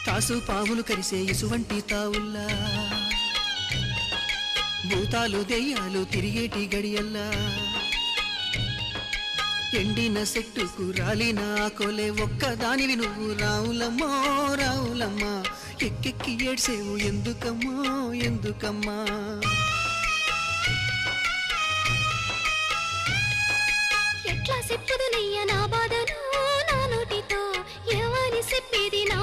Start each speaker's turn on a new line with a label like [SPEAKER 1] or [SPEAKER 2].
[SPEAKER 1] తాసు పాములు కరిసే ఇసువంటి తావుల్లా భూతాలు దెయ్యాలు తిరిగేటి గడియల్లా ఎండిన సెట్టుకు రాలిన కొలే ఒక్కదానివి నువ్వు రావులమ్మో రావులమ్మా ఎక్కెక్కి ఏడ్సేవు ఎందుకమ్మో ఎందుకమ్మా
[SPEAKER 2] ఎట్లా చెప్పుదునయ్య నా బాధను నా నోటితో ఎవరి చెప్పేది నా